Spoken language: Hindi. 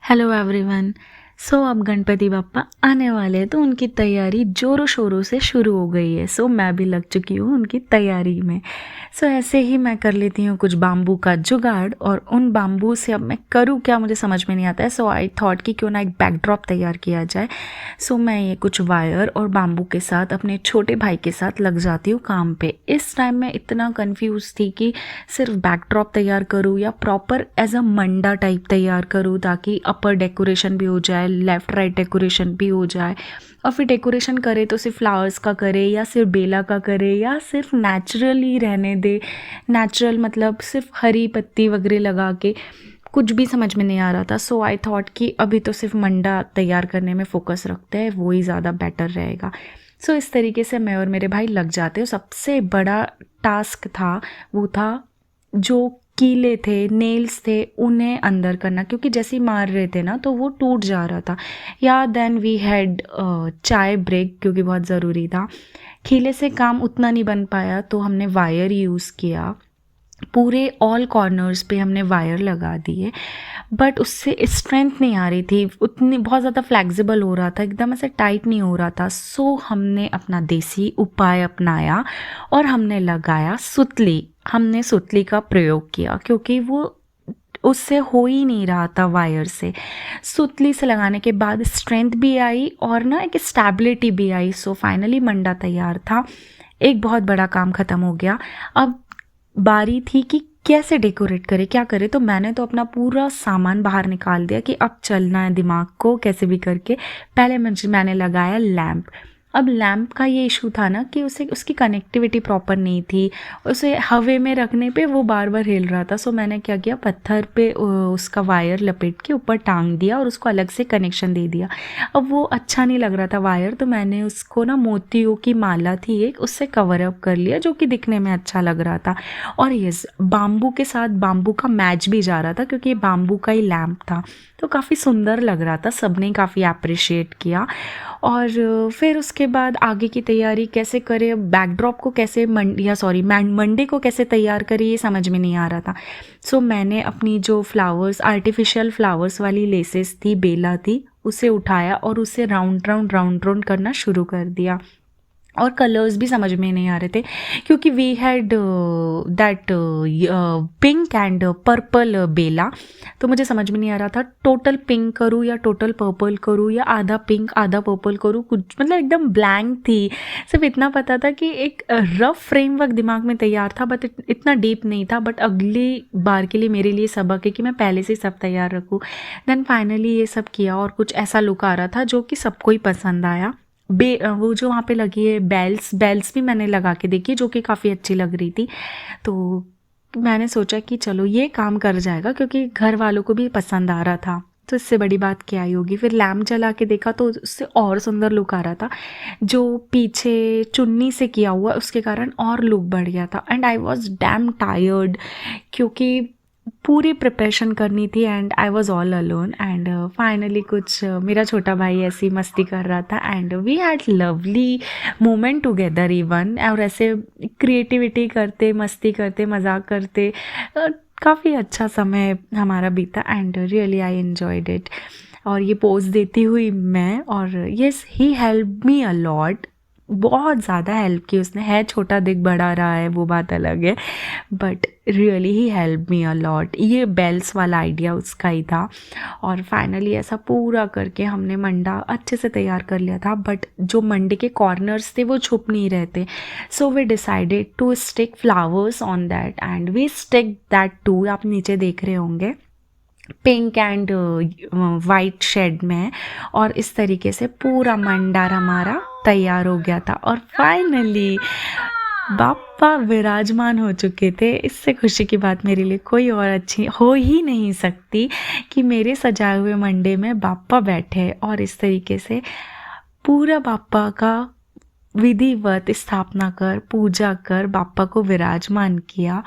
Hello everyone. सो अब गणपति बाप्पा आने वाले हैं तो उनकी तैयारी जोरों शोरों से शुरू हो गई है। सो मैं भी लग चुकी हूँ उनकी तैयारी में। सो ऐसे ही मैं कर लेती हूँ कुछ बाम्बू का जुगाड़, और उन बाम्बू से अब मैं करूँ क्या मुझे समझ में नहीं आता है। सो आई थॉट कि क्यों ना एक बैकड्रॉप तैयार किया जाए। सो मैं ये कुछ वायर और बाम्बू के साथ अपने छोटे भाई के साथ लग जाती हूँ काम पे। इस टाइम मैं इतना कन्फ्यूज़ थी कि सिर्फ बैकड्रॉप तैयार करूँ या प्रॉपर एज अ मंडा टाइप तैयार करूँ, ताकि अपर डेकोरेशन भी हो जाए, लेफ़्ट राइट डेकोरेशन भी हो जाए। और फिर डेकोरेशन करे तो सिर्फ फ्लावर्स का करे या सिर्फ बेला का करे या सिर्फ नेचुरल ही रहने दे। नेचुरल मतलब सिर्फ हरी पत्ती वगैरह लगा के, कुछ भी समझ में नहीं आ रहा था। सो आई थॉट कि अभी तो सिर्फ मंडा तैयार करने में फ़ोकस रखते हैं, वो ही ज़्यादा बेटर रहेगा। सो इस तरीके से मैं और मेरे भाई लग जाते हैं। सबसे बड़ा टास्क था वो था जो कीले थे, नेल्स थे, उन्हें अंदर करना, क्योंकि जैसे ही मार रहे थे ना तो वो टूट जा रहा था। या देन वी हैड चाय ब्रेक, क्योंकि बहुत ज़रूरी था। कीले से काम उतना नहीं बन पाया तो हमने वायर यूज़ किया। पूरे ऑल कॉर्नर्स पे हमने वायर लगा दिए, बट उससे स्ट्रेंथ नहीं आ रही थी उतनी, बहुत ज़्यादा फ्लेक्सिबल हो रहा था, एकदम ऐसे टाइट नहीं हो रहा था। सो हमने अपना देसी उपाय अपनाया और हमने लगाया सुतली। हमने सुतली का प्रयोग किया क्योंकि वो उससे हो ही नहीं रहा था वायर से। सुतली से लगाने के बाद स्ट्रेंथ भी आई और ना एक स्टेबिलिटी भी आई। सो फाइनली मंडा तैयार था। एक बहुत बड़ा काम ख़त्म हो गया। अब बारी थी कि कैसे डेकोरेट करें, क्या करें। तो मैंने तो अपना पूरा सामान बाहर निकाल दिया कि अब चलना है दिमाग को कैसे भी करके। पहले मैंने लगाया लैम्प। अब लैम्प का ये इशू था ना कि उसे उसकी कनेक्टिविटी प्रॉपर नहीं थी। उसे हवा में रखने पे वो बार बार हिल रहा था। सो मैंने क्या किया, पत्थर पे उसका वायर लपेट के ऊपर टांग दिया और उसको अलग से कनेक्शन दे दिया। अब वो अच्छा नहीं लग रहा था वायर, तो मैंने उसको ना मोतियों की माला थी एक, उससे कवर अप कर लिया, जो कि दिखने में अच्छा लग रहा था। और यस, बाम्बू के साथ बाम्बू का मैच भी जा रहा था क्योंकि ये बाम्बू का ही लैम्प था, तो काफ़ी सुंदर लग रहा था। सबने काफ़ी अप्रिशिएट किया। और फिर उसके बाद आगे की तैयारी कैसे करें, बैकड्रॉप को कैसे मंडे को कैसे तैयार करें, ये समझ में नहीं आ रहा था। सो मैंने अपनी जो फ्लावर्स, आर्टिफिशियल फ्लावर्स वाली लेसेस थी, बेला थी, उसे उठाया और उसे राउंड राउंड करना शुरू कर दिया। और कलर्स भी समझ में नहीं आ रहे थे क्योंकि we had that pink and purple बेला। तो मुझे समझ में नहीं आ रहा था टोटल पिंक करूँ या टोटल पर्पल करूँ या आधा पिंक आधा पर्पल करूँ, कुछ मतलब एकदम ब्लैंक थी। सिर्फ इतना पता था कि एक रफ फ्रेमवर्क दिमाग में तैयार था, बट इतना डीप नहीं था। बट अगली बार के लिए मेरे लिए सबक है कि मैं पहले से ही सब तैयार रखूँ। देन फाइनली ये सब किया और कुछ ऐसा लुक आ रहा था जो कि सबको ही पसंद आया। वो जो वहाँ पे लगी है बेल्स भी मैंने लगा के देखी, जो कि काफ़ी अच्छी लग रही थी। तो मैंने सोचा कि चलो ये काम कर जाएगा क्योंकि घर वालों को भी पसंद आ रहा था, तो इससे बड़ी बात क्या ही होगी। फिर लैम्प जला के देखा तो उससे और सुंदर लुक आ रहा था। जो पीछे चुन्नी से किया हुआ उसके कारण और लुक बढ़ गया था। And I was damn tired क्योंकि पूरी प्रिपरेशन करनी थी and I was all alone. And finally कुछ मेरा छोटा भाई ऐसी मस्ती कर रहा था and we had lovely moment together even. और ऐसे क्रिएटिविटी करते, मस्ती करते, मजाक करते काफ़ी अच्छा समय हमारा बीता and really I enjoyed it. और ये पोज देती हुई मैं, और yes he help me a lot, बहुत ज़्यादा हेल्प की उसने। है छोटा दिख बड़ा रहा है वो बात अलग है, but really he help me a lot. ये बेल्स वाला आइडिया उसका ही था। और फाइनली ऐसा पूरा करके हमने मंडा अच्छे से तैयार कर लिया था, बट जो मंडे के कॉर्नर्स थे वो छुप नहीं रहते। So we decided to stick flowers on that and we stick that too. आप नीचे देख रहे होंगे पिंक एंड वाइट शेड में। और इस तरीके से पूरा मंडार हमारा तैयार हो गया था और फाइनली बाप्पा विराजमान हो चुके थे। इससे खुशी की बात मेरे लिए कोई और अच्छी हो ही नहीं सकती कि मेरे सजाए हुए मंडे में बाप्पा बैठे। और इस तरीके से पूरा बाप्पा का विधिवत स्थापना कर, पूजा कर बाप्पा को विराजमान किया।